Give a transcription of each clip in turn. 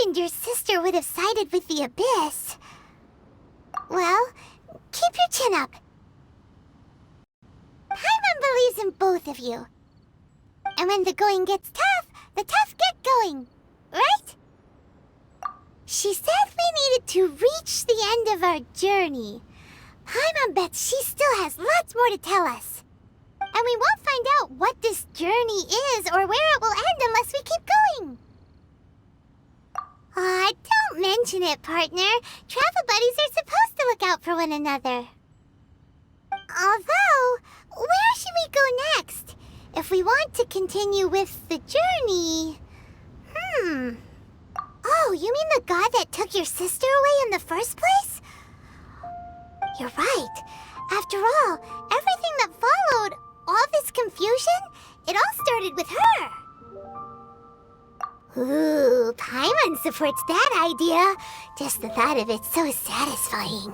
imagined your sister would have sided with the Abyss. Well, keep your chin up. Paimon believes in both of you. And when the going gets tough, the tough get going, right? She said we needed to reach the end of our journey. Paimon bets she still has lots more to tell us. And we won't find out what this journey is or where it will end unless we keep going. Aw, don't mention it, partner. Travel buddies are supposed to look out for one another. Although, where should we go next? If we want to continue with the journey... Oh, you mean the god that took your sister away in the first place? You're right. After all, everything that followed, all this confusion, it all started with her. Ooh, Paimon supports that idea. Just the thought of it's so satisfying.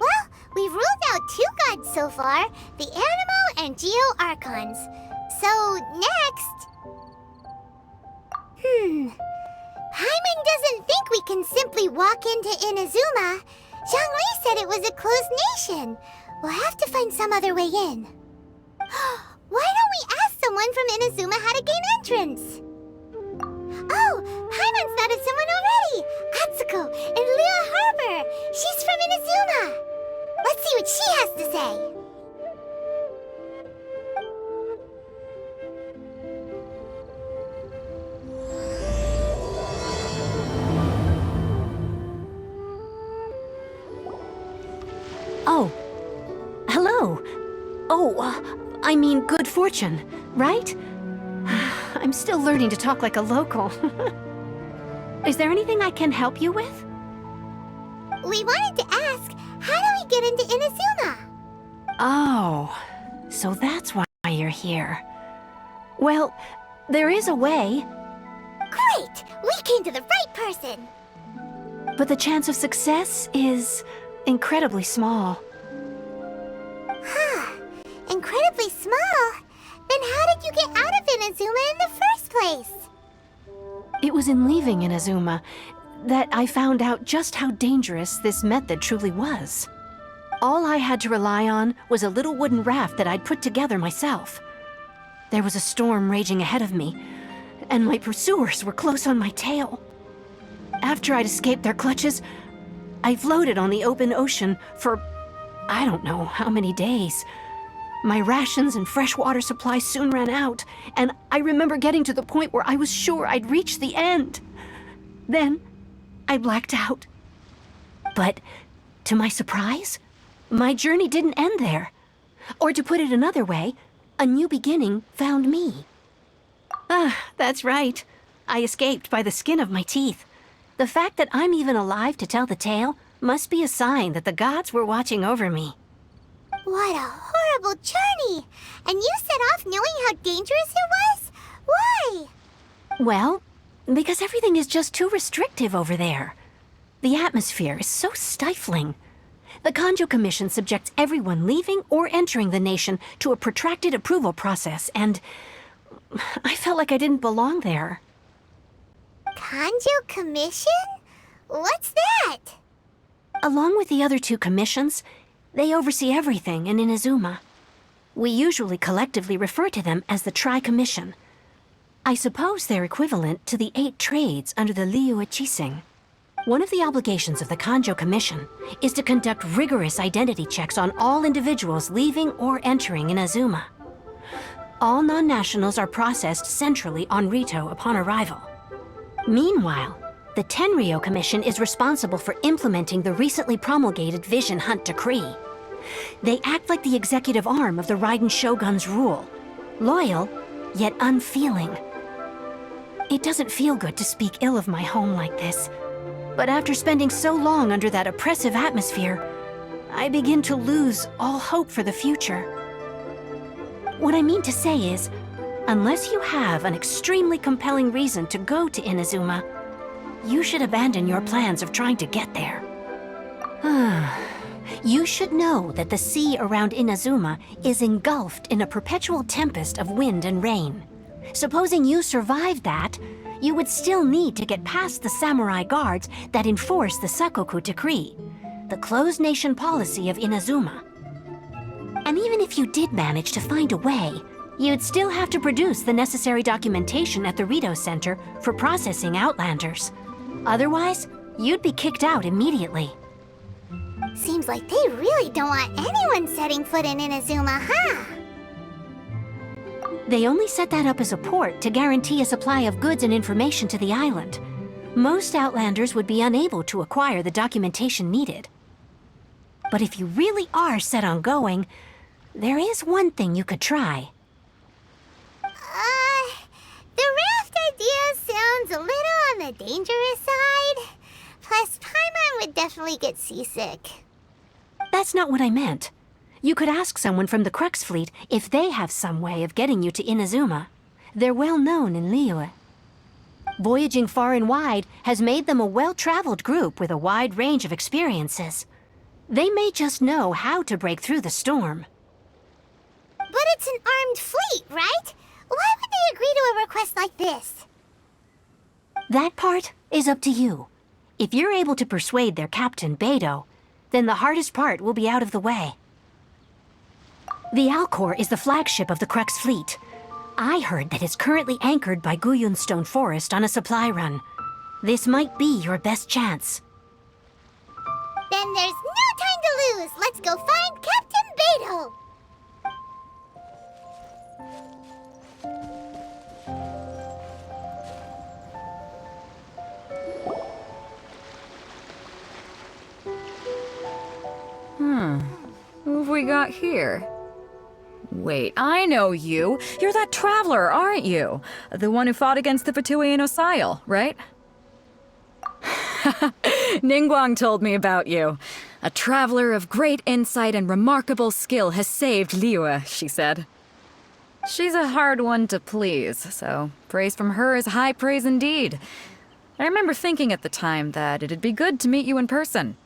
Well, we've ruled out 2 gods so far, the Animo and Geo Archons. So, next... Paimon doesn't think we can simply walk into Inazuma. Zhongli said it was a closed nation. We'll have to find some other way in. Why don't we ask someone from Inazuma how to gain entrance? Oh, Paimon's thought of someone already! Atsuko in Liyue Harbor! She's from Inazuma! Let's see what she has to say! Oh. Hello. Oh, I mean good fortune, right? I'm still learning to talk like a local. Is there anything I can help you with? We wanted to ask, how do we get into Inazuma? Oh, so that's why you're here. Well, there is a way. Great! We came to the right person! But the chance of success is incredibly small. Huh. Incredibly small? Then how did you get out of Inazuma in the first place? It was in leaving Inazuma that I found out just how dangerous this method truly was. All I had to rely on was a little wooden raft that I'd put together myself. There was a storm raging ahead of me, and my pursuers were close on my tail. After I'd escaped their clutches, I floated on the open ocean for I don't know how many days. My rations and fresh water supply soon ran out, and I remember getting to the point where I was sure I'd reached the end. Then, I blacked out. But, to my surprise, my journey didn't end there. Or to put it another way, a new beginning found me. Ah, that's right. I escaped by the skin of my teeth. The fact that I'm even alive to tell the tale must be a sign that the gods were watching over me. What a horrible journey! And you set off knowing how dangerous it was? Why? Well, because everything is just too restrictive over there. The atmosphere is so stifling. The Kanjo Commission subjects everyone leaving or entering the nation to a protracted approval process, and I felt like I didn't belong there. Kanjo Commission? What's that? Along with the other 2 commissions, they oversee everything in Inazuma. We usually collectively refer to them as the Tri-Commission. I suppose they're equivalent to the 8 trades under the Liyue Chising. One of the obligations of the Kanjo Commission is to conduct rigorous identity checks on all individuals leaving or entering Inazuma. All non-nationals are processed centrally on Rito upon arrival. Meanwhile, the Tenryo Commission is responsible for implementing the recently promulgated Vision Hunt Decree. They act like the executive arm of the Raiden Shogun's rule, loyal, yet unfeeling. It doesn't feel good to speak ill of my home like this, but after spending so long under that oppressive atmosphere, I begin to lose all hope for the future. What I mean to say is, unless you have an extremely compelling reason to go to Inazuma, you should abandon your plans of trying to get there. You should know that the sea around Inazuma is engulfed in a perpetual tempest of wind and rain. Supposing you survived that, you would still need to get past the samurai guards that enforce the Sakoku Decree, the closed nation policy of Inazuma. And even if you did manage to find a way, you'd still have to produce the necessary documentation at the Rito Center for processing Outlanders. Otherwise, you'd be kicked out immediately. Seems like they really don't want anyone setting foot in Inazuma, huh? They only set that up as a port to guarantee a supply of goods and information to the island. Most Outlanders would be unable to acquire the documentation needed. But if you really are set on going, there is one thing you could try. The raft idea sounds a little on the dangerous side. Plus, Paimon would definitely get seasick. That's not what I meant. You could ask someone from the Crux Fleet if they have some way of getting you to Inazuma. They're well known in Liyue. Voyaging far and wide has made them a well-traveled group with a wide range of experiences. They may just know how to break through the storm. But it's an armed fleet, right? Why would they agree to a request like this? That part is up to you. If you're able to persuade their captain, Beidou, then the hardest part will be out of the way. The Alcor is the flagship of the Crux Fleet. I heard that it's currently anchored by Guyunstone Forest on a supply run. This might be your best chance. Then there's no time to lose. Let's go find Captain Beidou. Who have we got here? Wait, I know you. You're that traveler, aren't you? The one who fought against the Fatui and Osile, right? Ningguang told me about you. A traveler of great insight and remarkable skill has saved Liyue, she said. She's a hard one to please, so praise from her is high praise indeed. I remember thinking at the time that it'd be good to meet you in person.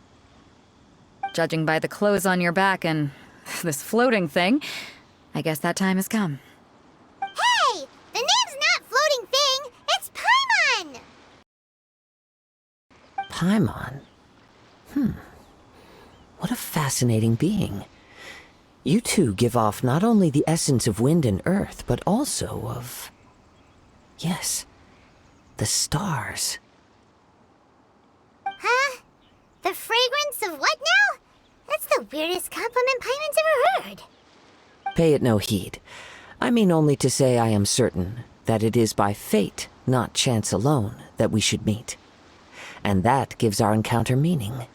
Judging by the clothes on your back and this floating thing, I guess that time has come. Hey! The name's not Floating Thing, it's Paimon! Paimon? What a fascinating being. You two give off not only the essence of wind and earth, but also of... yes, the stars. Huh? The fragrance of what now? That's the weirdest compliment Paimon's ever heard. Pay it no heed. I mean only to say I am certain that it is by fate, not chance alone, that we should meet. And that gives our encounter meaning.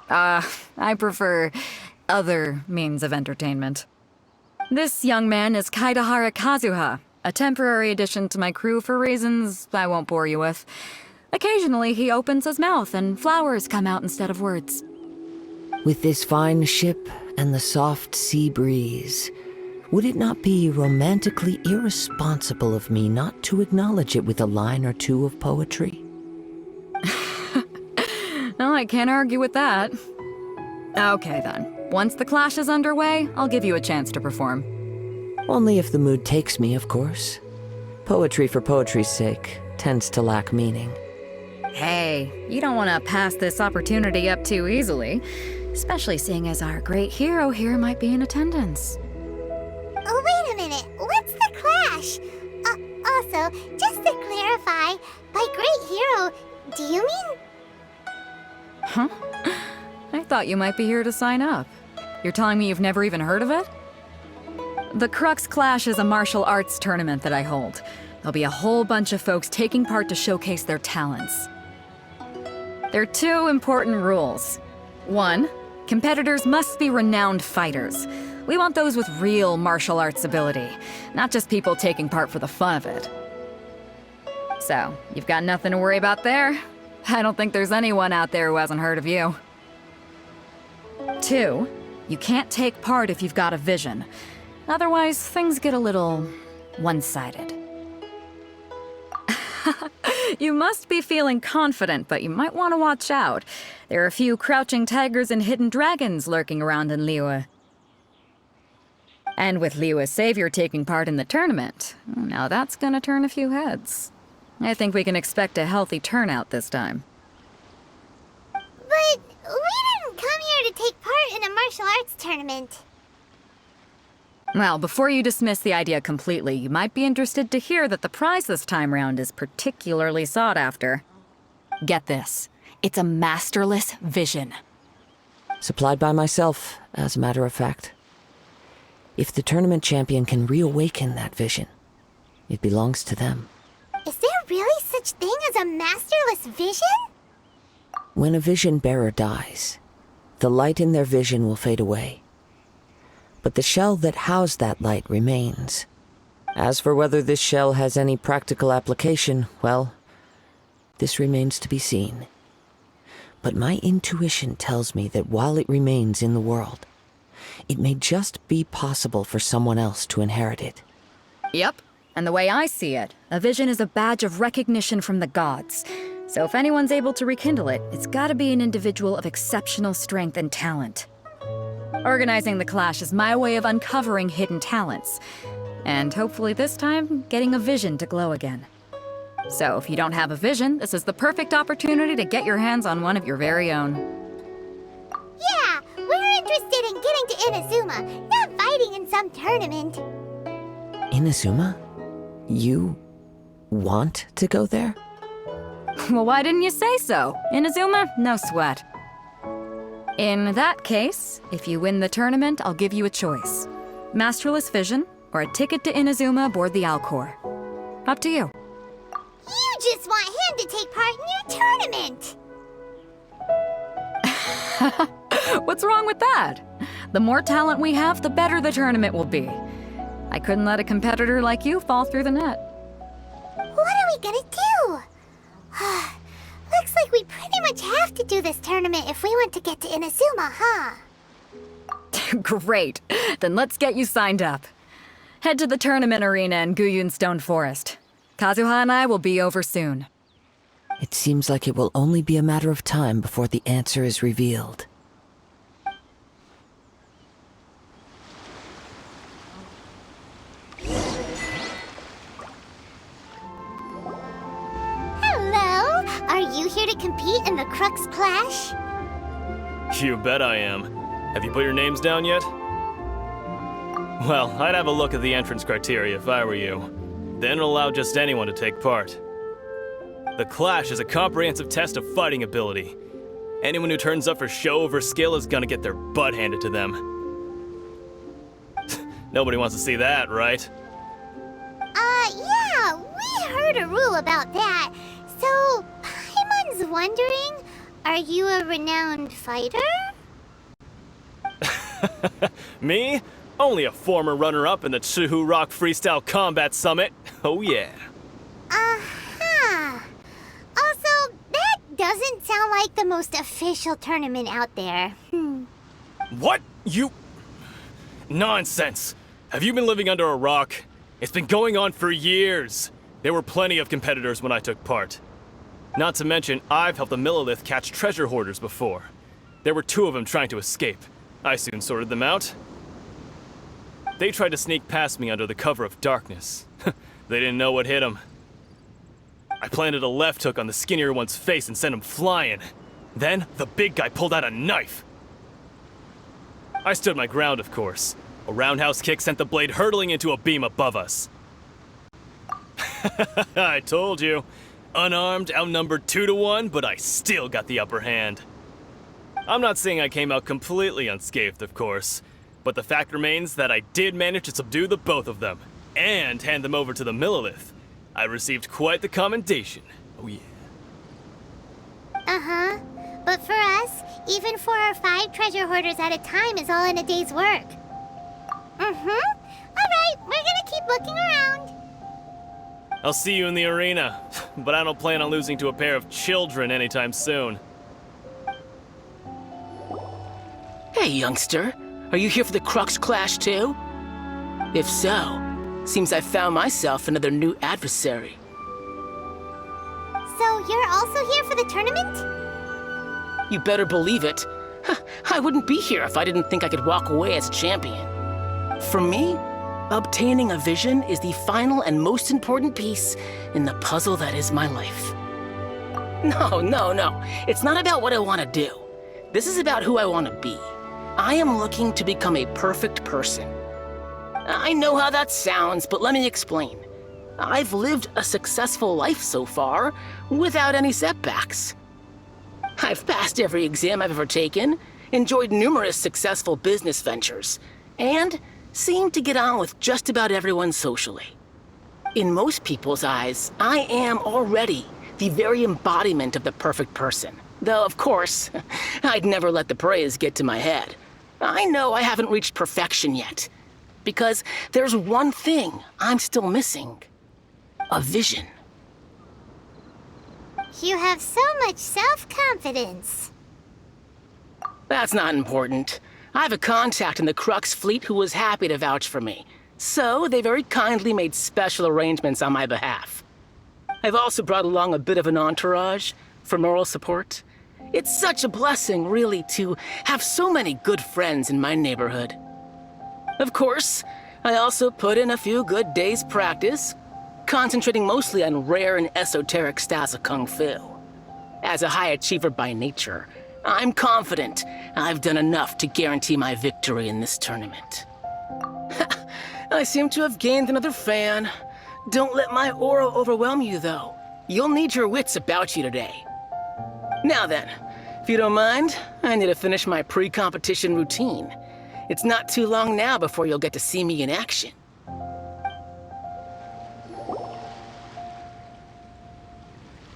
I prefer other means of entertainment. This young man is Kaidahara Kazuha, a temporary addition to my crew for reasons I won't bore you with. Occasionally he opens his mouth and flowers come out instead of words. With this fine ship and the soft sea breeze, would it not be romantically irresponsible of me not to acknowledge it with a line or two of poetry? Well, I can't argue with that. Okay then. Once the clash is underway, I'll give you a chance to perform. Only if the mood takes me, of course. Poetry for poetry's sake tends to lack meaning. Hey, you don't want to pass this opportunity up too easily, especially seeing as our great hero here might be in attendance. Oh, wait a minute. What's the clash? Also, just to clarify, by great hero, do you mean... Huh? I thought you might be here to sign up. You're telling me you've never even heard of it? The Crux Clash is a martial arts tournament that I hold. There'll be a whole bunch of folks taking part to showcase their talents. There are two important rules. One, competitors must be renowned fighters. We want those with real martial arts ability, not just people taking part for the fun of it. So, you've got nothing to worry about there. I don't think there's anyone out there who hasn't heard of you. Two, you can't take part if you've got a vision. Otherwise, things get a little one-sided. You must be feeling confident, but you might want to watch out. There are a few crouching tigers and hidden dragons lurking around in Liyue. And with Liu as savior taking part in the tournament, now that's gonna turn a few heads. I think we can expect a healthy turnout this time. But we didn't come here to take part in a martial arts tournament. Well, before you dismiss the idea completely, you might be interested to hear that the prize this time round is particularly sought after. Get this. It's a masterless vision. Supplied by myself, as a matter of fact. If the tournament champion can reawaken that vision, it belongs to them. Is there really such thing as a masterless vision? When a vision bearer dies, the light in their vision will fade away. But the shell that housed that light remains. As for whether this shell has any practical application, well, this remains to be seen. But my intuition tells me that while it remains in the world, it may just be possible for someone else to inherit it. Yep. And the way I see it, a vision is a badge of recognition from the gods. So if anyone's able to rekindle it, it's gotta be an individual of exceptional strength and talent. Organizing the clash is my way of uncovering hidden talents. And hopefully this time, getting a vision to glow again. So if you don't have a vision, this is the perfect opportunity to get your hands on one of your very own. Yeah, we're interested in getting to Inazuma, not fighting in some tournament. Inazuma? You want to go there? Well, why didn't you say so? Inazuma? No sweat. In that case, if you win the tournament, I'll give you a choice. Masterless Vision, or a ticket to Inazuma aboard the Alcor. Up to you. You just want him to take part in your tournament! What's wrong with that? The more talent we have, the better the tournament will be. I couldn't let a competitor like you fall through the net. What are we gonna do? Looks like we pretty much have to do this tournament if we want to get to Inazuma, huh? Great. Then let's get you signed up. Head to the tournament arena in Guyun Stone Forest. Kazuha and I will be over soon. It seems like it will only be a matter of time before the answer is revealed. Hello! Are you here to compete in the Crux Clash? You bet I am. Have you put your names down yet? Well, I'd have a look at the entrance criteria if I were you. Then it'll allow just anyone to take part. The Clash is a comprehensive test of fighting ability. Anyone who turns up for show over skill is gonna get their butt handed to them. Nobody wants to see that, right? Yeah, we heard a rule about that. So, Paimon's wondering, are you a renowned fighter? Me? Only a former runner-up in the Chihu Rock Freestyle Combat Summit. Oh yeah. Uh-huh. Also, that doesn't sound like the most official tournament out there. What? You... Nonsense. Have you been living under a rock? It's been going on for years. There were plenty of competitors when I took part. Not to mention, I've helped the Millilith catch treasure hoarders before. There were 2 of them trying to escape. I soon sorted them out. They tried to sneak past me under the cover of darkness. They didn't know what hit them. I planted a left hook on the skinnier one's face and sent him flying. Then, the big guy pulled out a knife. I stood my ground, of course. A roundhouse kick sent the blade hurtling into a beam above us. I told you. Unarmed, outnumbered 2-1, but I still got the upper hand. I'm not saying I came out completely unscathed, of course, but the fact remains that I did manage to subdue the both of them, and hand them over to the Millilith. I received quite the commendation. Oh yeah. Uh-huh. But for us, even 4 or 5 treasure hoarders at a time is all in a day's work. Mm-hmm. Alright, we're gonna keep looking around. I'll see you in the arena, but I don't plan on losing to a pair of children anytime soon. Hey, youngster. Are you here for the Crux Clash too? If so, seems I found myself another new adversary. So you're also here for the tournament? You better believe it. I wouldn't be here if I didn't think I could walk away as a champion. For me, obtaining a vision is the final and most important piece in the puzzle that is my life. No. It's not about what I want to do. This is about who I want to be. I am looking to become a perfect person. I know how that sounds, but let me explain. I've lived a successful life so far, without any setbacks. I've passed every exam I've ever taken, enjoyed numerous successful business ventures, and seem to get on with just about everyone socially. In most people's eyes, I am already the very embodiment of the perfect person. Though, of course, I'd never let the praise get to my head. I know I haven't reached perfection yet, because there's one thing I'm still missing. A vision. You have so much self-confidence. That's not important. I have a contact in the Crux fleet who was happy to vouch for me, so they very kindly made special arrangements on my behalf. I've also brought along a bit of an entourage for moral support. It's such a blessing, really, to have so many good friends in my neighborhood. Of course, I also put in a few good days' practice, concentrating mostly on rare and esoteric styles of Kung Fu. As a high achiever by nature, I'm confident I've done enough to guarantee my victory in this tournament. I seem to have gained another fan. Don't let my aura overwhelm you, though. You'll need your wits about you today. Now then, if you don't mind, I need to finish my pre-competition routine. It's not too long now before you'll get to see me in action.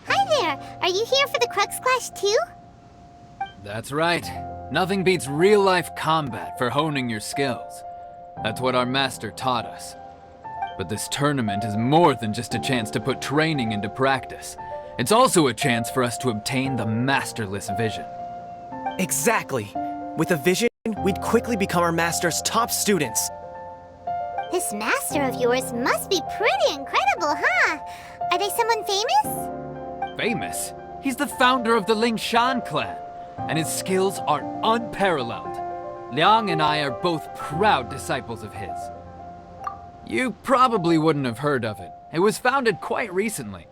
Hi there! Are you here for the Crux Clash too? That's right. Nothing beats real-life combat for honing your skills. That's what our master taught us. But this tournament is more than just a chance to put training into practice. It's also a chance for us to obtain the masterless vision. Exactly. With a vision, we'd quickly become our master's top students. This master of yours must be pretty incredible, huh? Are they someone famous? Famous? He's the founder of the Lingshan clan, and his skills are unparalleled. Liang and I are both proud disciples of his. You probably wouldn't have heard of it. It was founded quite recently.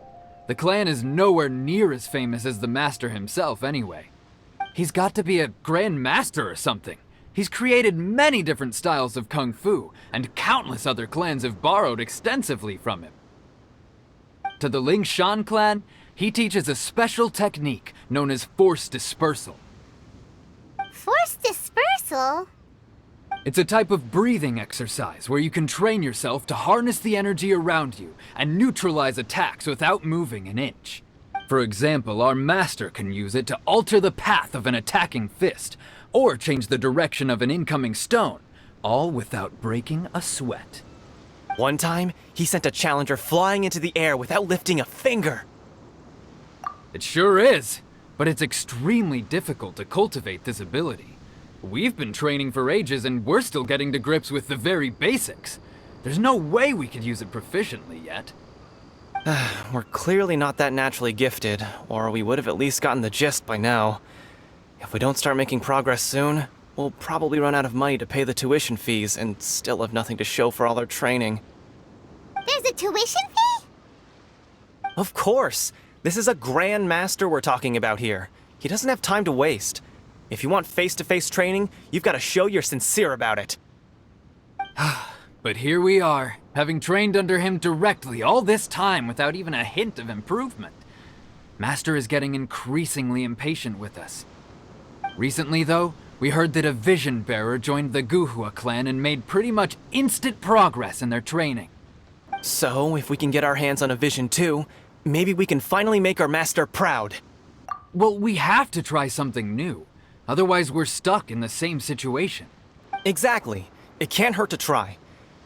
The clan is nowhere near as famous as the master himself anyway. He's got to be a grand master or something. He's created many different styles of Kung Fu, and countless other clans have borrowed extensively from him. To the Lingshan clan, he teaches a special technique known as force dispersal. Force dispersal? It's a type of breathing exercise where you can train yourself to harness the energy around you and neutralize attacks without moving an inch. For example, our master can use it to alter the path of an attacking fist, or change the direction of an incoming stone, all without breaking a sweat. One time, he sent a challenger flying into the air without lifting a finger. It sure is, but it's extremely difficult to cultivate this ability. We've been training for ages and we're still getting to grips with the very basics. There's no way we could use it proficiently yet. We're clearly not that naturally gifted, or we would have at least gotten the gist by now. If we don't start making progress soon, we'll probably run out of money to pay the tuition fees and still have nothing to show for all our training. There's a tuition fee? Of course! This is a Grand Master we're talking about here. He doesn't have time to waste. If you want face-to-face training, you've got to show you're sincere about it. But here we are, having trained under him directly all this time without even a hint of improvement. Master is getting increasingly impatient with us. Recently, though, we heard that a vision bearer joined the Guhua clan and made pretty much instant progress in their training. So, if we can get our hands on a vision too, maybe we can finally make our master proud. Well, we have to try something new. Otherwise, we're stuck in the same situation. Exactly. It can't hurt to try.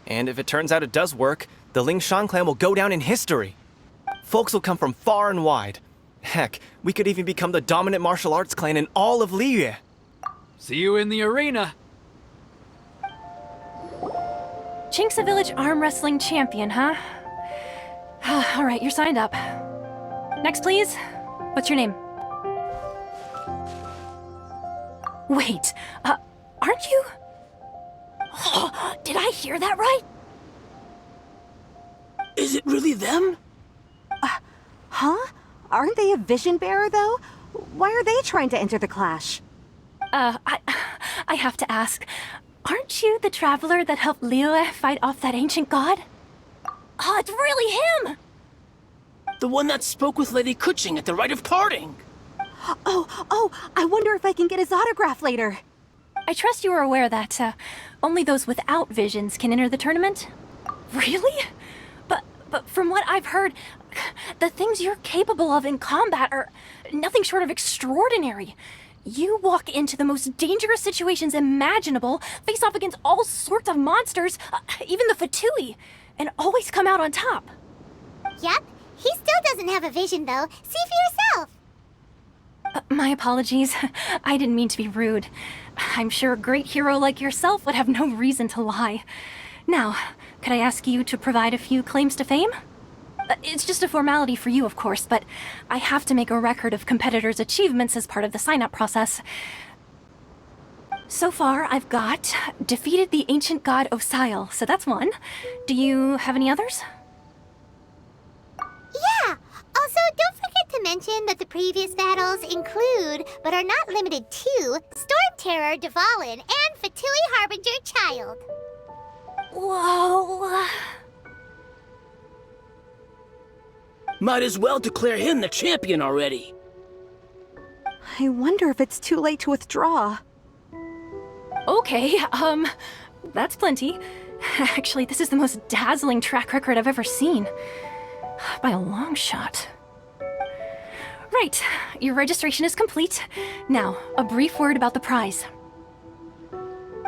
And if it turns out it does work, the Lingshan clan will go down in history. Folks will come from far and wide. Heck, we could even become the dominant martial arts clan in all of Liyue. See you in the arena! Chinksa Village arm wrestling champion, huh? All right, you're signed up. Next, please. What's your name? Wait, aren't you? Did I hear that right? Is it really them? Huh? Aren't they a vision bearer, though? Why are they trying to enter the clash? I have to ask, aren't you the traveler that helped Liyue fight off that ancient god? Oh, it's really him! The one that spoke with Lady Kuching at the rite of parting. Oh, I wonder if I can get his autograph later. I trust you are aware that only those without visions can enter the tournament? Really? But from what I've heard, the things you're capable of in combat are nothing short of extraordinary. You walk into the most dangerous situations imaginable, face off against all sorts of monsters, even the Fatui, and always come out on top. Yep, he still doesn't have a vision though. See for yourself. My apologies. I didn't mean to be rude. I'm sure a great hero like yourself would have no reason to lie. Now, could I ask you to provide a few claims to fame? It's just a formality for you, of course, but I have to make a record of competitors' achievements as part of the sign-up process. So far, I've got defeated the ancient god Osile, so that's one. Do you have any others? Yeah! Also, don't forget to mention that the previous battles include, but are not limited to, Storm Terror, Dvalin, and Fatui Harbinger Child. Whoa. Might as well declare him the champion already. I wonder if it's too late to withdraw. Okay, that's plenty. Actually, this is the most dazzling track record I've ever seen. By a long shot. Right, your registration is complete. Now, a brief word about the prize.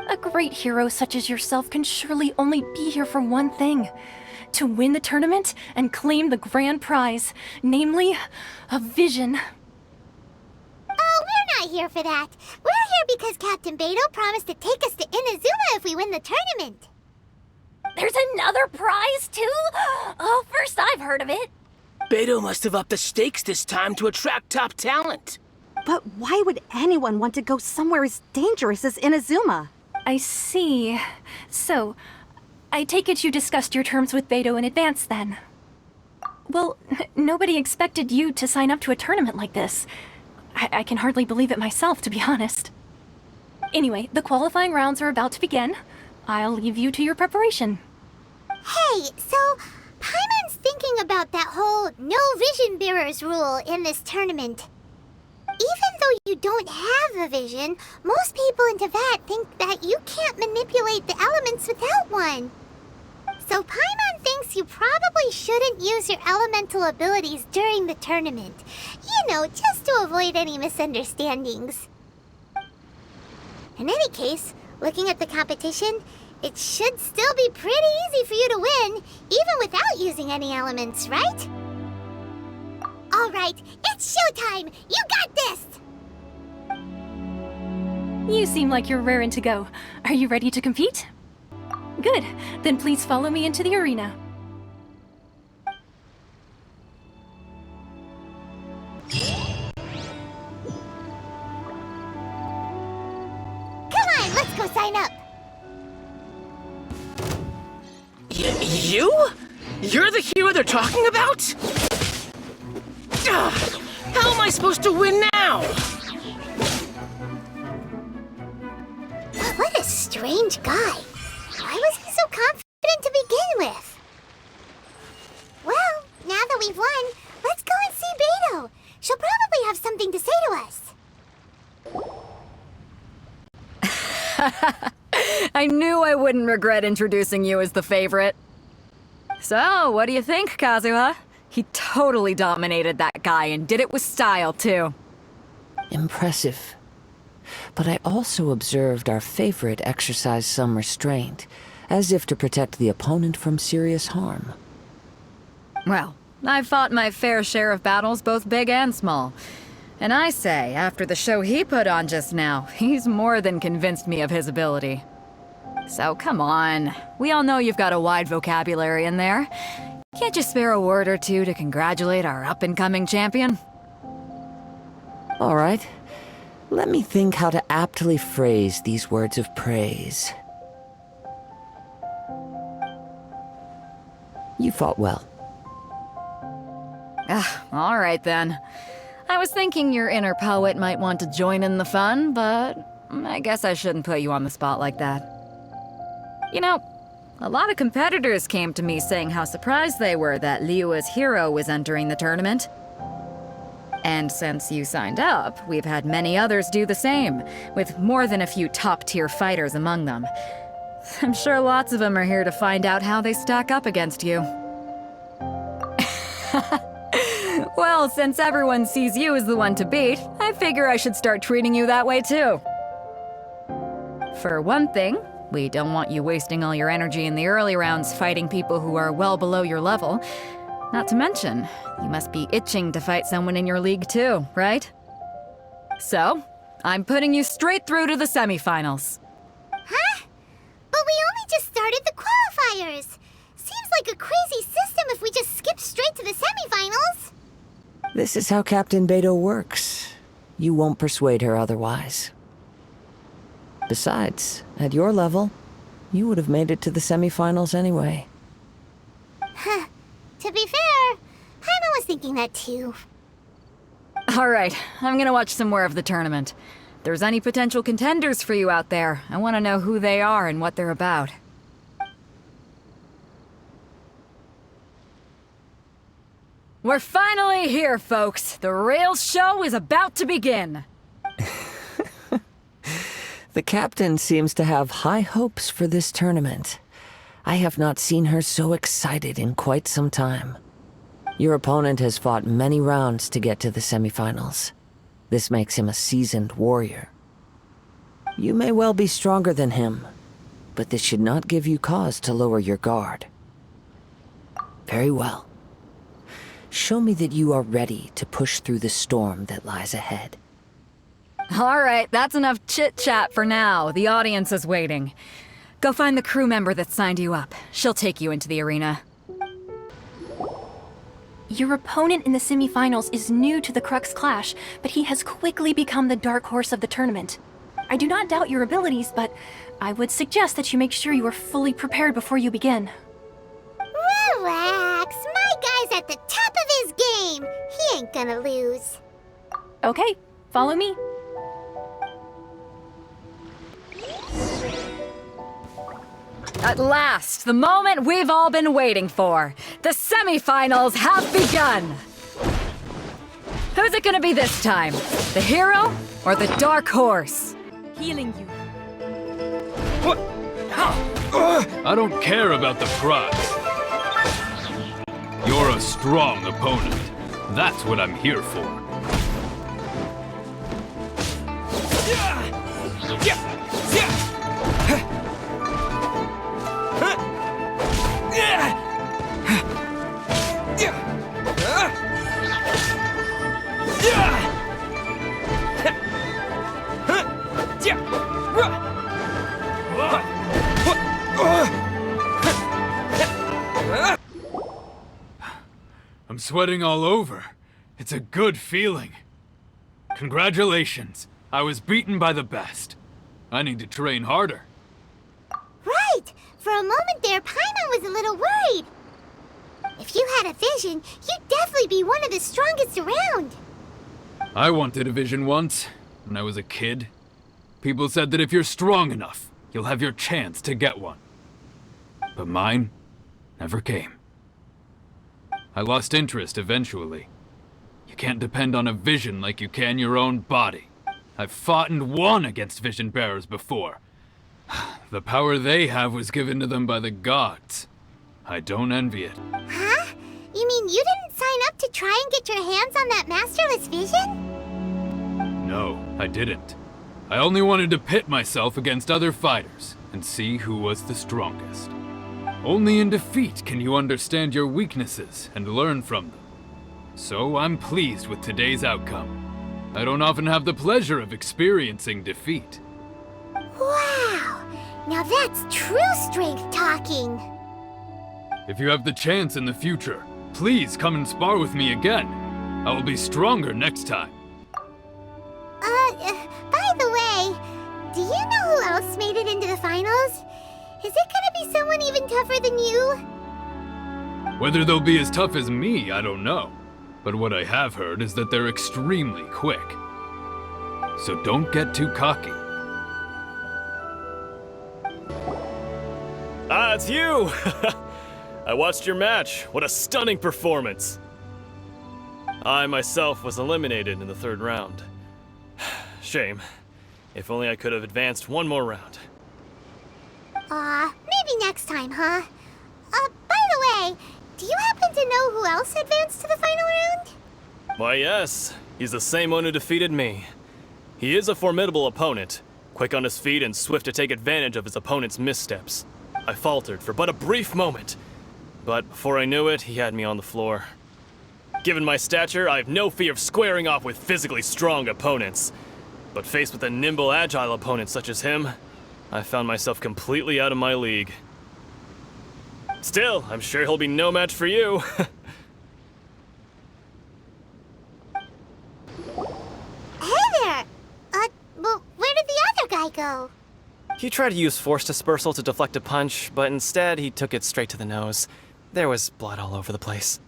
A great hero such as yourself can surely only be here for one thing. To win the tournament and claim the grand prize, namely, a vision. Oh, we're not here for that. We're here because Captain Beidou promised to take us to Inazuma if we win the tournament. There's another prize, too? Oh, first I've heard of it. Beidou must have upped the stakes this time to attract top talent. But why would anyone want to go somewhere as dangerous as Inazuma? I see. So, I take it you discussed your terms with Beidou in advance, then? Well, nobody expected you to sign up to a tournament like this. I can hardly believe it myself, to be honest. Anyway, the qualifying rounds are about to begin. I'll leave you to your preparation. Hey, so Paimon's thinking about that whole no vision bearers rule in this tournament. Even though you don't have a vision, most people in Teyvat think that you can't manipulate the elements without one. So Paimon thinks you probably shouldn't use your elemental abilities during the tournament. You know, just to avoid any misunderstandings. In any case, looking at the competition, it should still be pretty easy for you to win, even without using any elements, right? All right, it's showtime! You got this! You seem like you're raring to go. Are you ready to compete? Good. Then please follow me into the arena. Come on, let's go sign up! You? You're the hero they're talking about? How am I supposed to win now? What a strange guy. Why was he so confident to begin with? Well, now that we've won, let's go and see Beidou. She'll probably have something to say to us. I knew I wouldn't regret introducing you as the favorite. So, what do you think, Kazuha? He totally dominated that guy and did it with style, too. Impressive. But I also observed our favorite exercise some restraint, as if to protect the opponent from serious harm. Well, I've fought my fair share of battles, both big and small. And I say, after the show he put on just now, he's more than convinced me of his ability. So come on, we all know you've got a wide vocabulary in there. Can't you spare a word or two to congratulate our up-and-coming champion? All right. Let me think how to aptly phrase these words of praise. You fought well. All right then. I was thinking your inner poet might want to join in the fun, but I guess I shouldn't put you on the spot like that. You know, a lot of competitors came to me saying how surprised they were that Liyue's hero was entering the tournament. And since you signed up, we've had many others do the same, with more than a few top-tier fighters among them. I'm sure lots of them are here to find out how they stack up against you. Well, since everyone sees you as the one to beat, I figure I should start treating you that way too. For one thing, we don't want you wasting all your energy in the early rounds fighting people who are well below your level. Not to mention, you must be itching to fight someone in your league too, right? So, I'm putting you straight through to the semifinals. Huh? But we only just started the qualifiers. Seems like a crazy system if we just skip straight to the semifinals. This is how Captain Beidou works. You won't persuade her otherwise. Besides, at your level, you would have made it to the semifinals anyway. Huh. To be fair, Paimon was thinking that too. Alright, I'm gonna watch some more of the tournament. If there's any potential contenders for you out there, I want to know who they are and what they're about. We're finally here, folks. The real show is about to begin. The captain seems to have high hopes for this tournament. I have not seen her so excited in quite some time. Your opponent has fought many rounds to get to the semifinals. This makes him a seasoned warrior. You may well be stronger than him, but this should not give you cause to lower your guard. Very well. Show me that you are ready to push through the storm that lies ahead. Alright, that's enough chit-chat for now. The audience is waiting. Go find the crew member that signed you up. She'll take you into the arena. Your opponent in the semifinals is new to the Crux Clash, but he has quickly become the dark horse of the tournament. I do not doubt your abilities, but I would suggest that you make sure you are fully prepared before you begin. Relax, my guy's at the top of his game. He ain't gonna lose. Okay, follow me. At last, the moment we've all been waiting for. The semifinals have begun. Who's it gonna be this time? The hero or the dark horse? Healing you. I don't care about the prize. You're a strong opponent. That's what I'm here for. I'm sweating all over. It's a good feeling. Congratulations. I was beaten by the best. I need to train harder. Right! For a moment there, Paimon was a little worried. If you had a vision, you'd definitely be one of the strongest around. I wanted a vision once, when I was a kid. People said that if you're strong enough, you'll have your chance to get one. But mine never came. I lost interest eventually. You can't depend on a vision like you can your own body. I've fought and won against vision bearers before. The power they have was given to them by the gods. I don't envy it. Huh? You mean you didn't sign up to try and get your hands on that masterless vision? No, I didn't. I only wanted to pit myself against other fighters and see who was the strongest. Only in defeat can you understand your weaknesses and learn from them. So I'm pleased with today's outcome. I don't often have the pleasure of experiencing defeat. Wow! Now that's true strength talking. If you have the chance in the future, please come and spar with me again. I will be stronger next time. By the way, do you know who else made it into the finals? Is it gonna be someone even tougher than you? Whether they'll be as tough as me, I don't know. But what I have heard is that they're extremely quick. So don't get too cocky. Ah, it's you! I watched your match. What a stunning performance. I myself was eliminated in the 3rd round. Shame. If only I could have advanced one more round. Maybe next time, huh? By the way, do you happen to know who else advanced to the final round? Why, yes. He's the same one who defeated me. He is a formidable opponent, quick on his feet and swift to take advantage of his opponent's missteps. I faltered for but a brief moment, but before I knew it, he had me on the floor. Given my stature, I have no fear of squaring off with physically strong opponents. But faced with a nimble, agile opponent such as him, I found myself completely out of my league. Still, I'm sure he'll be no match for you. Hey there! Well, where did the other guy go? He tried to use force dispersal to deflect a punch, but instead he took it straight to the nose. There was blood all over the place.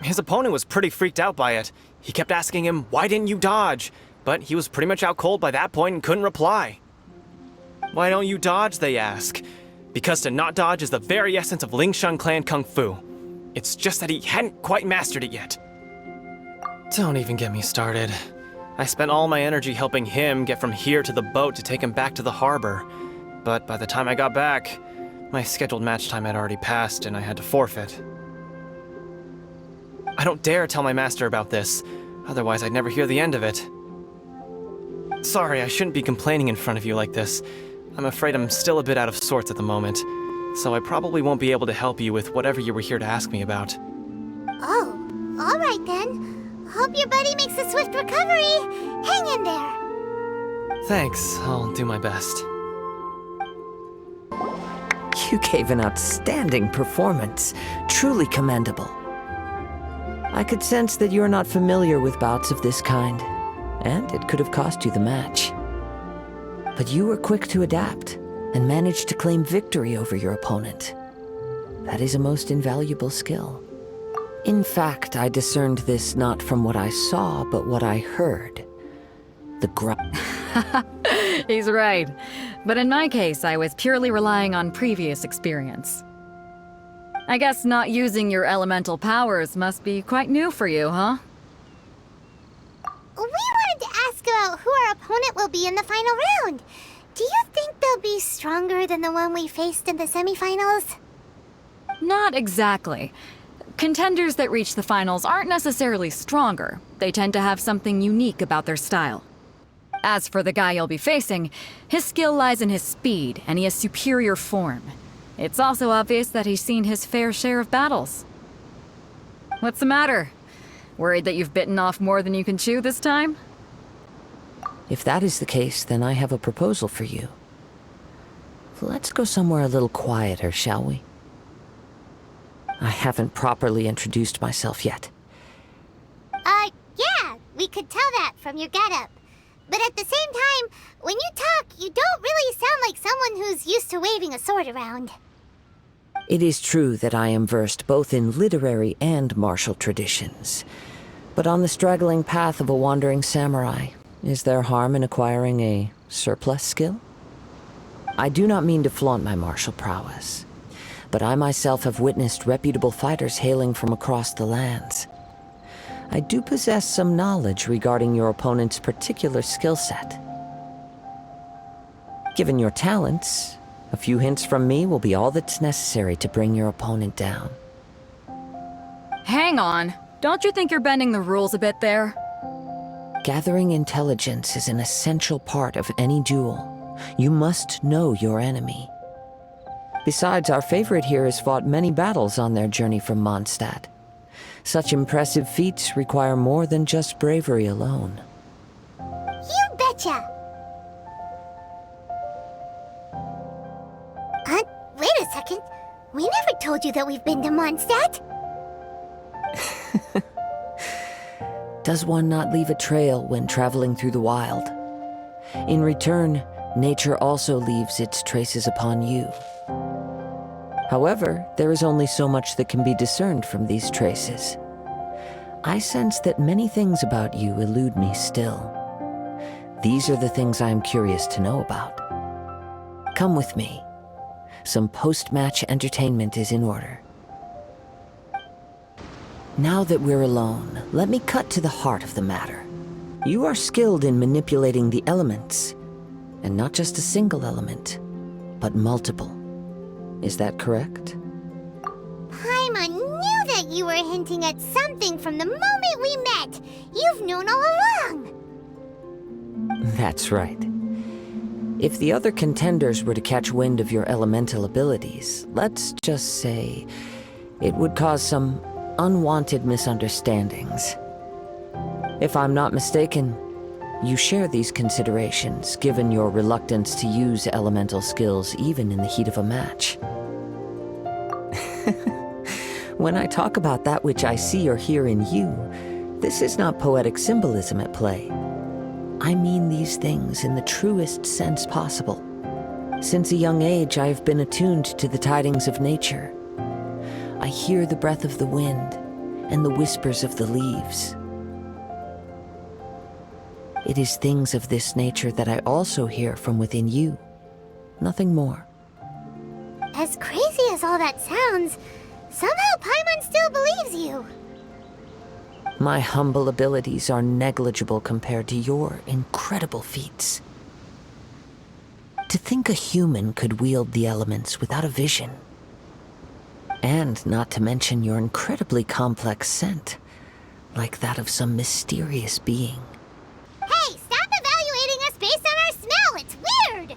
His opponent was pretty freaked out by it. He kept asking him, "Why didn't you dodge?" But he was pretty much out cold by that point and couldn't reply. "Why don't you dodge?" they ask. Because to not dodge is the very essence of Lingshan clan kung fu. It's just that he hadn't quite mastered it yet. Don't even get me started. I spent all my energy helping him get from here to the boat to take him back to the harbor. But by the time I got back, my scheduled match time had already passed and I had to forfeit. I don't dare tell my master about this, otherwise I'd never hear the end of it. Sorry, I shouldn't be complaining in front of you like this. I'm afraid I'm still a bit out of sorts at the moment, so I probably won't be able to help you with whatever you were here to ask me about. Oh, all right then. Hope your buddy makes a swift recovery. Hang in there. Thanks, I'll do my best. You gave an outstanding performance. Truly commendable. I could sense that you're not familiar with bouts of this kind, and it could have cost you the match. But you were quick to adapt, and managed to claim victory over your opponent. That is a most invaluable skill. In fact, I discerned this not from what I saw, but what I heard. The He's right. But in my case, I was purely relying on previous experience. I guess not using your elemental powers must be quite new for you, huh? We wanted to ask about who our opponent will be in the final round. Do you think they'll be stronger than the one we faced in the semifinals? Not exactly. Contenders that reach the finals aren't necessarily stronger. They tend to have something unique about their style. As for the guy you'll be facing, his skill lies in his speed, and he has superior form. It's also obvious that he's seen his fair share of battles. What's the matter? Worried that you've bitten off more than you can chew this time? If that is the case, then I have a proposal for you. Let's go somewhere a little quieter, shall we? I haven't properly introduced myself yet. Yeah, we could tell that from your getup. But at the same time, when you talk, you don't really sound like someone who's used to waving a sword around. It is true that I am versed both in literary and martial traditions. But on the straggling path of a wandering samurai, is there harm in acquiring a surplus skill? I do not mean to flaunt my martial prowess, but I myself have witnessed reputable fighters hailing from across the lands. I do possess some knowledge regarding your opponent's particular skill set. Given your talents, a few hints from me will be all that's necessary to bring your opponent down. Hang on. Don't you think you're bending the rules a bit there? Gathering intelligence is an essential part of any duel. You must know your enemy. Besides, our favorite here has fought many battles on their journey from Mondstadt. Such impressive feats require more than just bravery alone. You betcha! Wait a second. We never told you that we've been to Mondstadt. Does one not leave a trail when traveling through the wild? In return, nature also leaves its traces upon you. However, there is only so much that can be discerned from these traces. I sense that many things about you elude me still. These are the things I am curious to know about. Come with me. Some post-match entertainment is in order. Now that we're alone, let me cut to the heart of the matter. You are skilled in manipulating the elements, and not just a single element, but multiple. Is that correct? Paimon knew that you were hinting at something from the moment we met. You've known all along. That's right. If the other contenders were to catch wind of your elemental abilities, let's just say it would cause some unwanted misunderstandings. If I'm not mistaken, you share these considerations, given your reluctance to use elemental skills even in the heat of a match. When I talk about that which I see or hear in you, this is not poetic symbolism at play. I mean these things in the truest sense possible. Since a young age, I have been attuned to the tidings of nature. I hear the breath of the wind and the whispers of the leaves. It is things of this nature that I also hear from within you. Nothing more. As crazy as all that sounds, somehow Paimon still believes you. My humble abilities are negligible compared to your incredible feats. To think a human could wield the elements without a vision. And not to mention your incredibly complex scent, like that of some mysterious being. Hey, stop evaluating us based on our smell! It's weird!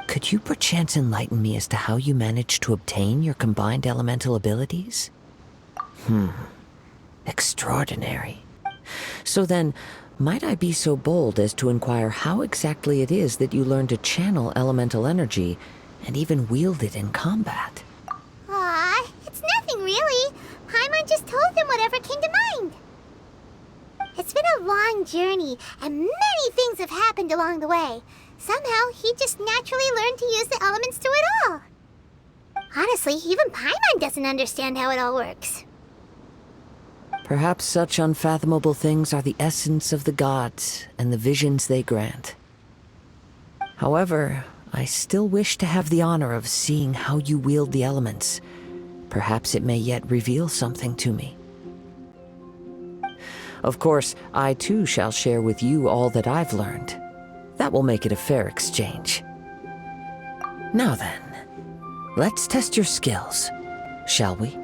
Could you perchance enlighten me as to how you managed to obtain your combined elemental abilities? Extraordinary. So then, might I be so bold as to inquire how exactly it is that you learned to channel elemental energy and even wield it in combat? Aw, it's nothing really. Paimon just told him whatever came to mind. It's been a long journey, and many things have happened along the way. Somehow, he just naturally learned to use the elements through it all. Honestly, even Paimon doesn't understand how it all works. Perhaps such unfathomable things are the essence of the gods and the visions they grant. However, I still wish to have the honor of seeing how you wield the elements. Perhaps it may yet reveal something to me. Of course, I too shall share with you all that I've learned. That will make it a fair exchange. Now then, let's test your skills, shall we?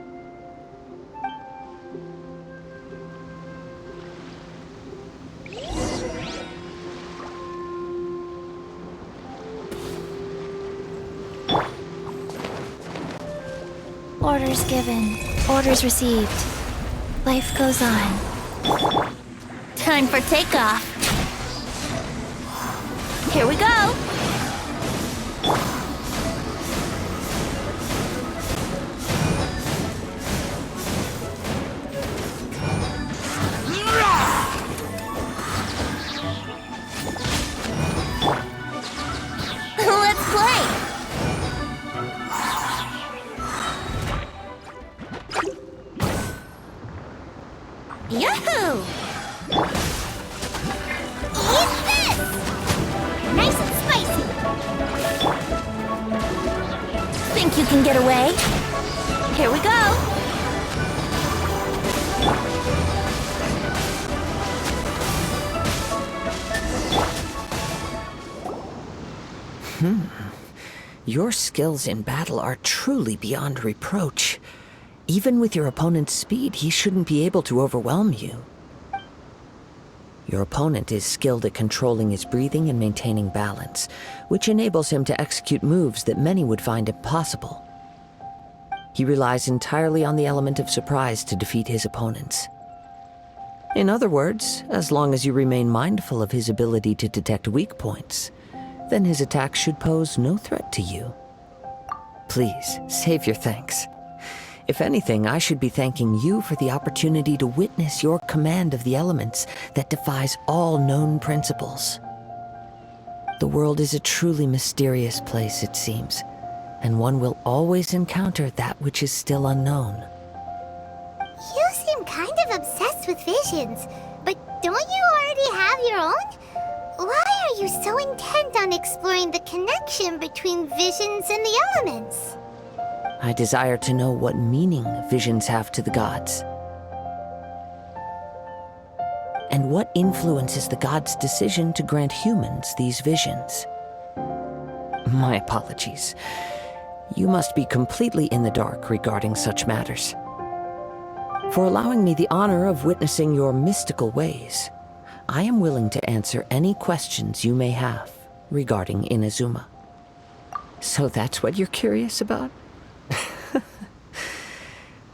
Orders given. Orders received. Life goes on. Time for takeoff. Here we go! Let's play! Yahoo! Eat this! Nice and spicy! Think you can get away? Here we go! Your skills in battle are truly beyond reproach. Even with your opponent's speed, he shouldn't be able to overwhelm you. Your opponent is skilled at controlling his breathing and maintaining balance, which enables him to execute moves that many would find impossible. He relies entirely on the element of surprise to defeat his opponents. In other words, as long as you remain mindful of his ability to detect weak points, then his attacks should pose no threat to you. Please, save your thanks. If anything, I should be thanking you for the opportunity to witness your command of the elements that defies all known principles. The world is a truly mysterious place, it seems, and one will always encounter that which is still unknown. You seem kind of obsessed with visions, but don't you already have your own? Why are you so intent on exploring the connection between visions and the elements? I desire to know what meaning visions have to the gods. And what influences the gods' decision to grant humans these visions. My apologies. You must be completely in the dark regarding such matters. For allowing me the honor of witnessing your mystical ways, I am willing to answer any questions you may have regarding Inazuma. So that's what you're curious about?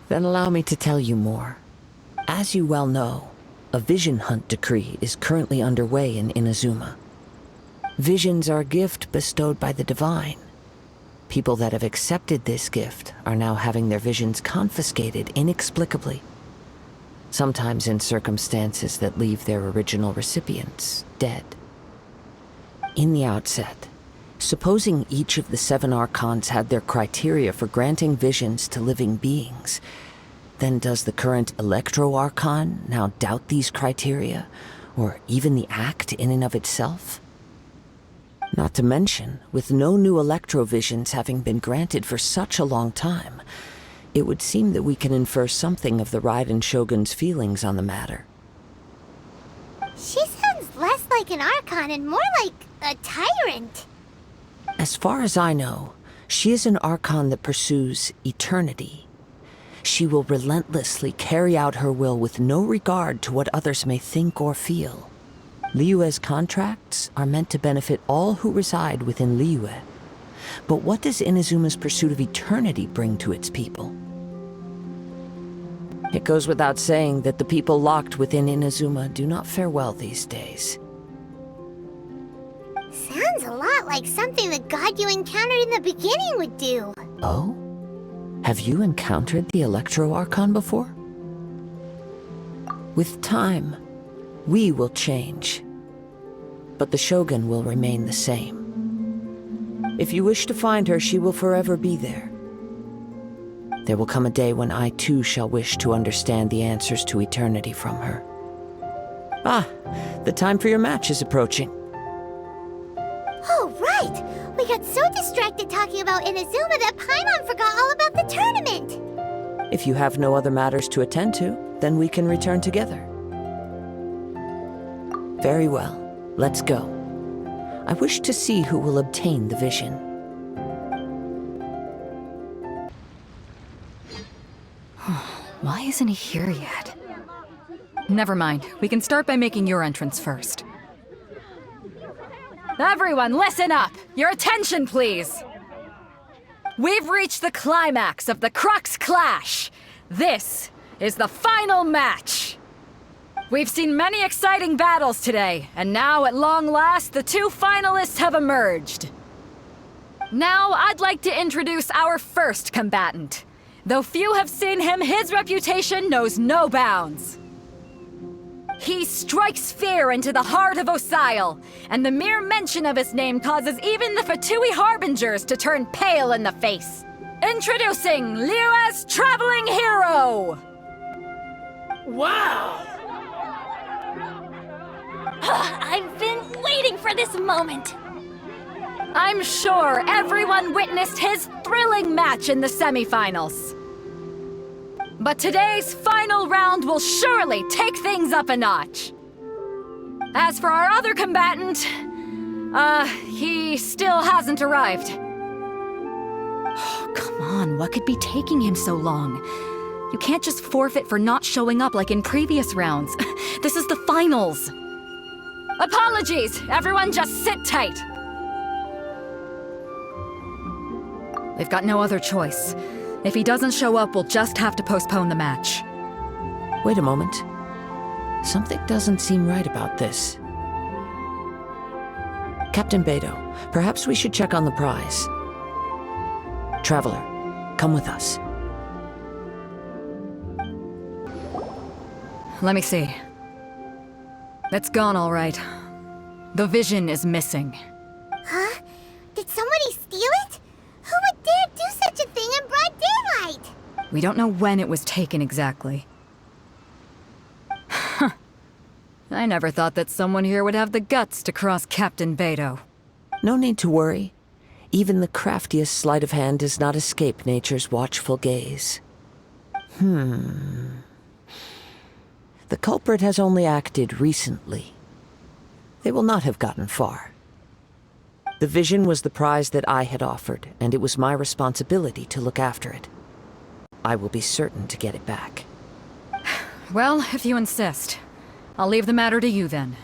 Then allow me to tell you more. As you well know, a vision hunt decree is currently underway in Inazuma. Visions are a gift bestowed by the divine. People that have accepted this gift are now having their visions confiscated inexplicably, sometimes in circumstances that leave their original recipients dead. In the outset, supposing each of the 7 Archons had their criteria for granting visions to living beings, then does the current Electro-Archon now doubt these criteria, or even the act in and of itself? Not to mention, with no new Electro-Visions having been granted for such a long time, it would seem that we can infer something of the Raiden Shogun's feelings on the matter. She sounds less like an Archon and more like a tyrant. As far as I know, she is an Archon that pursues eternity. She will relentlessly carry out her will with no regard to what others may think or feel. Liyue's contracts are meant to benefit all who reside within Liyue. But what does Inazuma's pursuit of eternity bring to its people? It goes without saying that the people locked within Inazuma do not fare well these days. Sounds a lot like something the god you encountered in the beginning would do. Oh? Have you encountered the Electro-Archon before? With time, we will change, but the Shogun will remain the same. If you wish to find her, she will forever be there. There will come a day when I too shall wish to understand the answers to eternity from her. Ah, the time for your match is approaching. Oh, right! We got so distracted talking about Inazuma that Paimon forgot all about the tournament! If you have no other matters to attend to, then we can return together. Very well, let's go. I wish to see who will obtain the vision. Why isn't he here yet? Never mind. We can start by making your entrance first. Everyone, listen up! Your attention, please! We've reached the climax of the Crux Clash! This is the final match! We've seen many exciting battles today, and now, at long last, the 2 finalists have emerged. Now, I'd like to introduce our first combatant. Though few have seen him, his reputation knows no bounds. He strikes fear into the heart of Osile, and the mere mention of his name causes even the Fatui Harbingers to turn pale in the face. Introducing Liyue's traveling hero! Wow! I've been waiting for this moment. I'm sure everyone witnessed his thrilling match in the semifinals. But today's final round will surely take things up a notch. As for our other combatant, he still hasn't arrived. Oh, come on, what could be taking him so long? You can't just forfeit for not showing up like in previous rounds. This is the finals. Apologies, everyone just sit tight. They've got no other choice. If he doesn't show up, we'll just have to postpone the match. Wait a moment. Something doesn't seem right about this. Captain Beidou, perhaps we should check on the prize. Traveler, come with us. Let me see. It's gone all right. The vision is missing. Huh? Did somebody steal it? Who would dare We don't know when it was taken exactly. I never thought that someone here would have the guts to cross Captain Beidou. No need to worry. Even the craftiest sleight of hand does not escape nature's watchful gaze. The culprit has only acted recently. They will not have gotten far. The vision was the prize that I had offered, and it was my responsibility to look after it. I will be certain to get it back. Well, if you insist. I'll leave the matter to you then.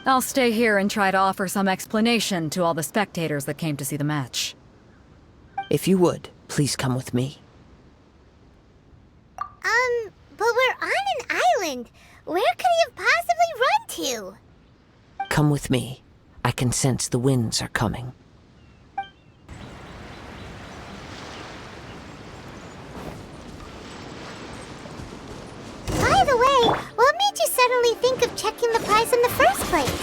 I'll stay here and try to offer some explanation to all the spectators that came to see the match. If you would, please come with me. But we're on an island. Where could he have possibly run to? Come with me. I can sense the winds are coming. By the way, what made you suddenly think of checking the prize in the first place?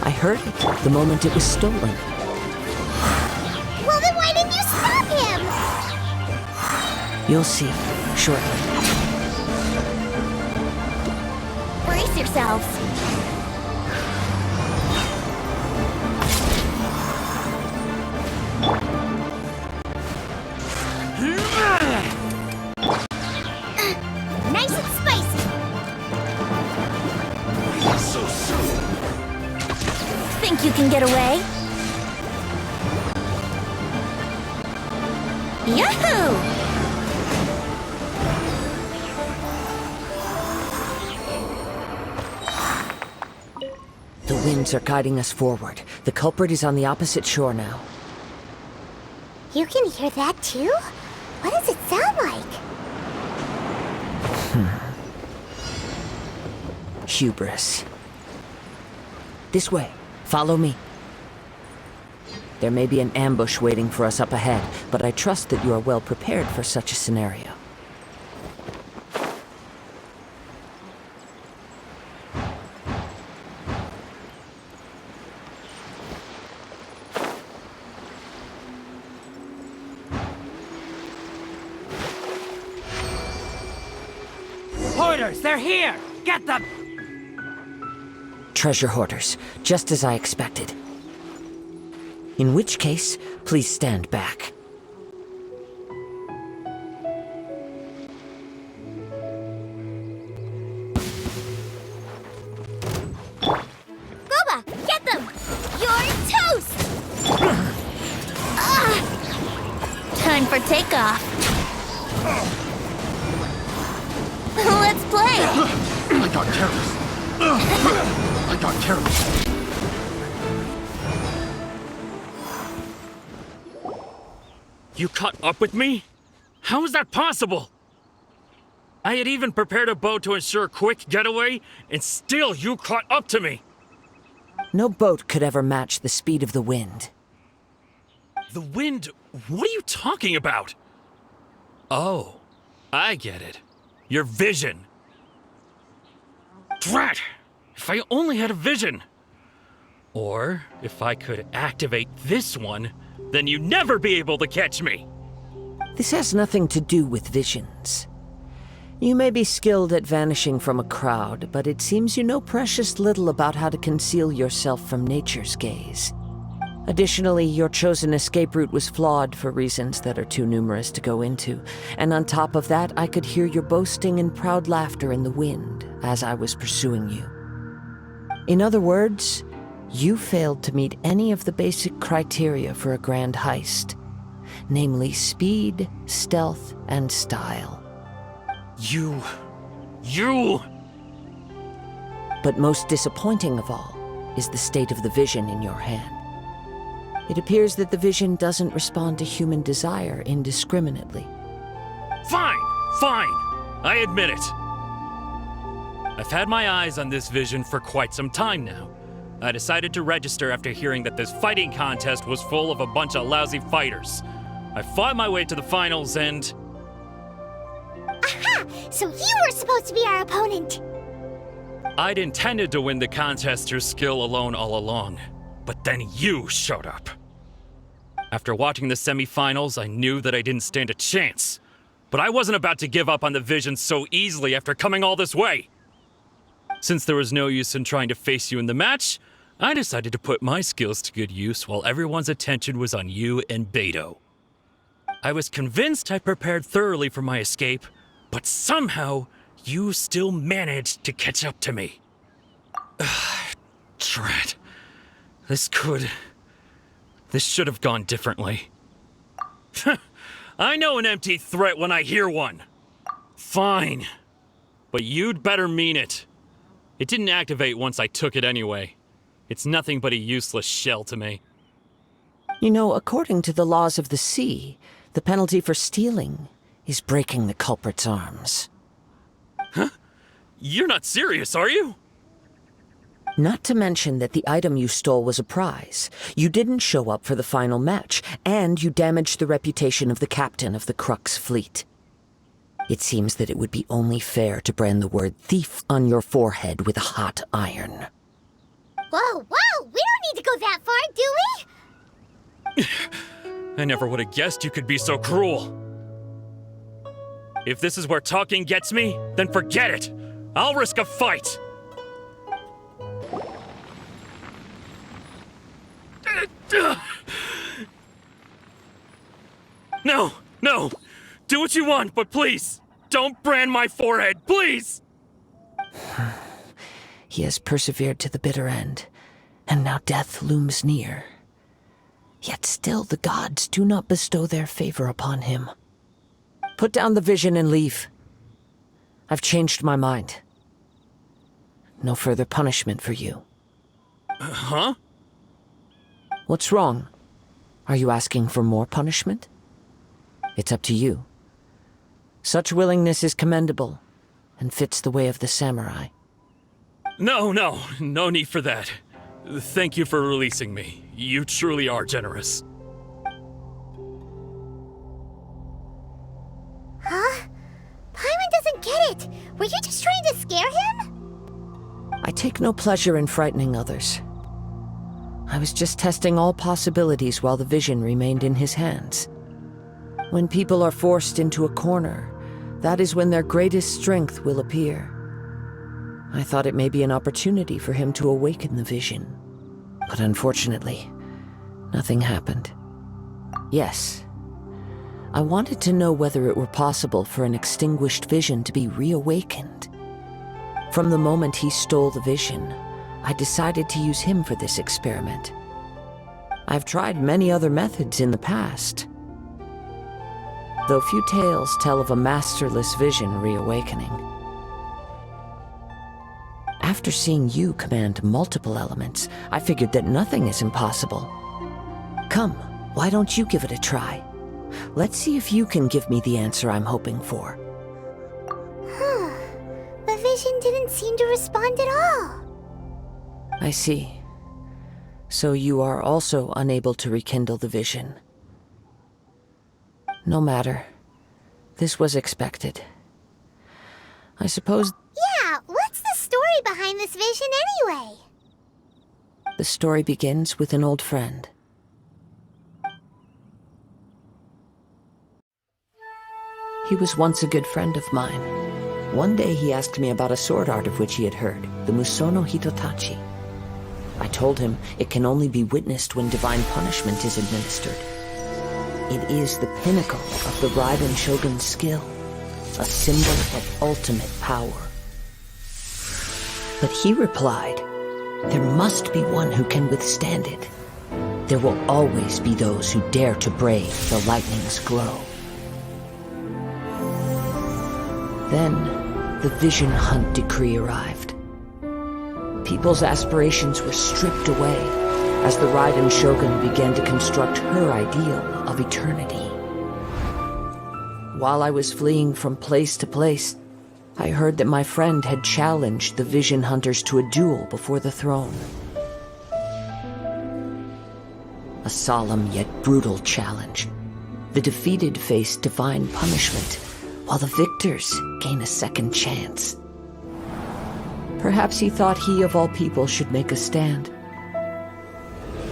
I heard it the moment it was stolen. Well, then why didn't you stop him? You'll see, shortly. Brace yourselves. Nice and spicy. So soon. Think you can get away? Yahoo! The winds are guiding us forward. The culprit is on the opposite shore now. You can hear that too? What does it sound like? Hubris. This way. Follow me. There may be an ambush waiting for us up ahead, but I trust that you are well prepared for such a scenario. Hoarders, they're here! Get them! Treasure hoarders, just as I expected. In which case, please stand back. Boba, get them! You're toast! Time for takeoff. Let's play! I got careless. I got careless. You caught up with me? How is that possible? I had even prepared a boat to ensure a quick getaway, and still you caught up to me. No boat could ever match the speed of the wind. The wind? What are you talking about? Oh, I get it. Your vision. Drat! If I only had a vision. Or if I could activate this one, then you'd never be able to catch me. This has nothing to do with visions. You may be skilled at vanishing from a crowd, but it seems you know precious little about how to conceal yourself from nature's gaze. Additionally, your chosen escape route was flawed for reasons that are too numerous to go into, and on top of that, I could hear your boasting and proud laughter in the wind as I was pursuing you. In other words, you failed to meet any of the basic criteria for a grand heist, namely speed, stealth, and style. You... But most disappointing of all is the state of the vision in your hand. It appears that the vision doesn't respond to human desire indiscriminately. Fine! I admit it. I've had my eyes on this vision for quite some time now. I decided to register after hearing that this fighting contest was full of a bunch of lousy fighters. I fought my way to the finals and... Aha! So you were supposed to be our opponent! I'd intended to win the contest through skill alone all along. But then you showed up. After watching the semifinals, I knew that I didn't stand a chance. But I wasn't about to give up on the vision so easily after coming all this way. Since there was no use in trying to face you in the match, I decided to put my skills to good use while everyone's attention was on you and Beidou. I was convinced I prepared thoroughly for my escape, but somehow you still managed to catch up to me. Drat. This should have gone differently. I know an empty threat when I hear one. Fine. But you'd better mean it. It didn't activate once I took it anyway. It's nothing but a useless shell to me. You know, according to the laws of the sea, the penalty for stealing is breaking the culprit's arms. Huh? You're not serious, are you? Not to mention that the item you stole was a prize. You didn't show up for the final match, and you damaged the reputation of the captain of the Crux fleet. It seems that it would be only fair to brand the word thief on your forehead with a hot iron. Whoa, whoa! We don't need to go that far, do we? I never would have guessed you could be so cruel. If this is where talking gets me, then forget it. I'll risk a fight. No, no. Do what you want, but please, don't brand my forehead, please! He has persevered to the bitter end, and now death looms near. Yet still the gods do not bestow their favor upon him. Put down the vision and leave. I've changed my mind. No further punishment for you. Huh? What's wrong? Are you asking for more punishment? It's up to you. Such willingness is commendable, and fits the way of the samurai. No need for that. Thank you for releasing me. You truly are generous. Huh? Paimon doesn't get it. Were you just trying to scare him? I take no pleasure in frightening others. I was just testing all possibilities while the vision remained in his hands. When people are forced into a corner, that is when their greatest strength will appear. I thought it may be an opportunity for him to awaken the vision. But unfortunately, nothing happened. Yes, I wanted to know whether it were possible for an extinguished vision to be reawakened. From the moment he stole the vision, I decided to use him for this experiment. I've tried many other methods in the past, though few tales tell of a masterless vision reawakening. After seeing you command multiple elements, I figured that nothing is impossible. Come, why don't you give it a try? Let's see if you can give me the answer I'm hoping for. The vision didn't seem to respond at all. I see. So you are also unable to rekindle the vision. No matter. This was expected. I suppose... Yeah, what's the story behind this vision anyway? The story begins with an old friend. He was once a good friend of mine. One day he asked me about a sword art of which he had heard, the Musono Hitotachi. I told him it can only be witnessed when divine punishment is administered. It is the pinnacle of the Raiden Shogun's skill, a symbol of ultimate power. But he replied, there must be one who can withstand it. There will always be those who dare to brave the lightning's glow. Then, the Vision Hunt decree arrived. People's aspirations were stripped away as the Raiden Shogun began to construct her ideal of eternity. While I was fleeing from place to place, I heard that my friend had challenged the Vision Hunters to a duel before the throne. A solemn yet brutal challenge. The defeated face divine punishment, while the victors gain a second chance. Perhaps he thought he of all people should make a stand.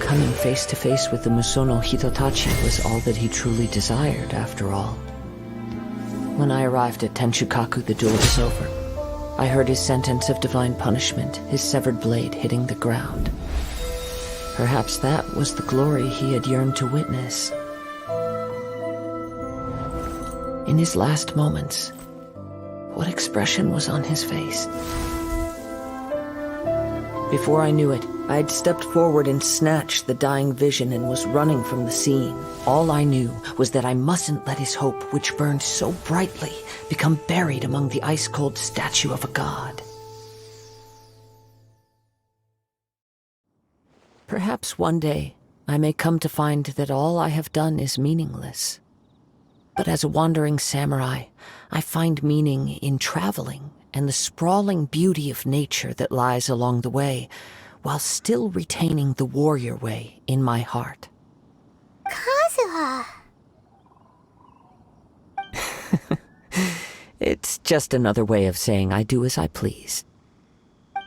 coming face to face with the Musono Hitotachi was all that he truly desired, after all. When I arrived at Tenchukaku, the duel was over. I heard his sentence of divine punishment, his severed blade hitting the ground. Perhaps that was the glory he had yearned to witness. In his last moments, what expression was on his face? Before I knew it, I had stepped forward and snatched the dying vision and was running from the scene. All I knew was that I mustn't let his hope, which burned so brightly, become buried among the ice-cold statue of a god. Perhaps one day I may come to find that all I have done is meaningless. But as a wandering samurai, I find meaning in traveling and the sprawling beauty of nature that lies along the way, while still retaining the warrior way in my heart. Kazuha! It's just another way of saying I do as I please.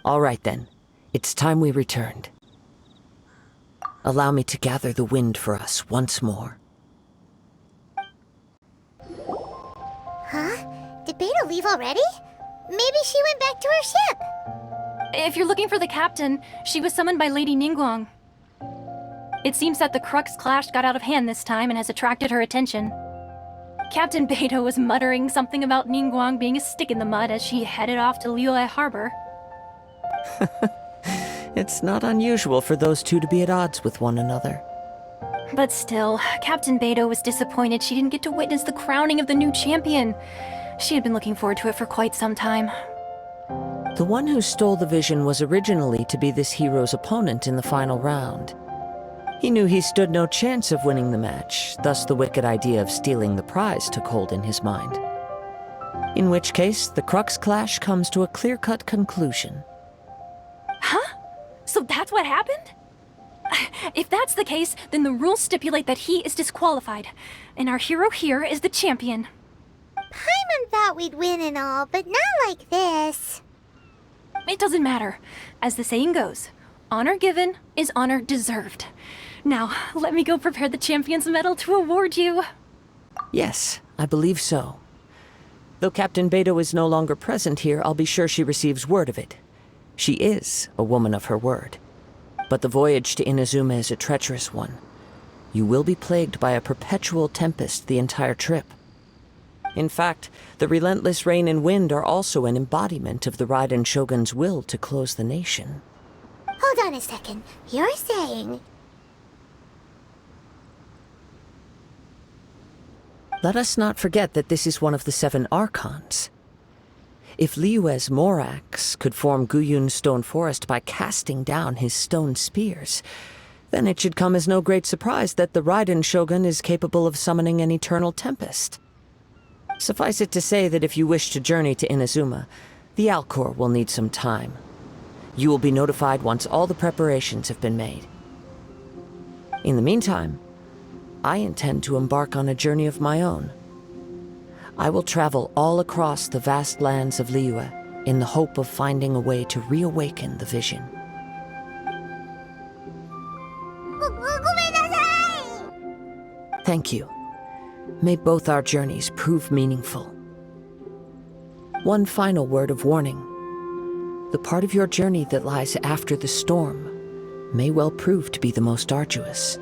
All right then, it's time we returned. Allow me to gather the wind for us once more. Huh? Did Beidou leave already? Maybe she went back to her ship. If you're looking for the captain, she was summoned by Lady Ningguang. It seems that the Crux clash got out of hand this time and has attracted her attention. Captain Beidou was muttering something about Ningguang being a stick in the mud as she headed off to Liyue Harbor. It's not unusual for those two to be at odds with one another. But still, Captain Beidou was disappointed she didn't get to witness the crowning of the new champion. She had been looking forward to it for quite some time. The one who stole the vision was originally to be this hero's opponent in the final round. He knew he stood no chance of winning the match, thus the wicked idea of stealing the prize took hold in his mind. In which case, the Crux clash comes to a clear-cut conclusion. Huh? So that's what happened? If that's the case, then the rules stipulate that he is disqualified, and our hero here is the champion. Paimon thought we'd win and all, but not like this. It doesn't matter. As the saying goes, honor given is honor deserved. Now, let me go prepare the champion's medal to award you. Yes, I believe so. Though Captain Beidou is no longer present here, I'll be sure she receives word of it. She is a woman of her word. But the voyage to Inazuma is a treacherous one. You will be plagued by a perpetual tempest the entire trip. In fact, the relentless rain and wind are also an embodiment of the Raiden Shogun's will to close the nation. Hold on a second. You're saying... Let us not forget that this is one of the 7 Archons. If Liyue's Morax could form Guyun's stone forest by casting down his stone spears, then it should come as no great surprise that the Raiden Shogun is capable of summoning an eternal tempest. Suffice it to say that if you wish to journey to Inazuma, the Alcor will need some time. You will be notified once all the preparations have been made. In the meantime, I intend to embark on a journey of my own. I will travel all across the vast lands of Liyue in the hope of finding a way to reawaken the vision. Thank you. May both our journeys prove meaningful. One final word of warning. The part of your journey that lies after the storm may well prove to be the most arduous.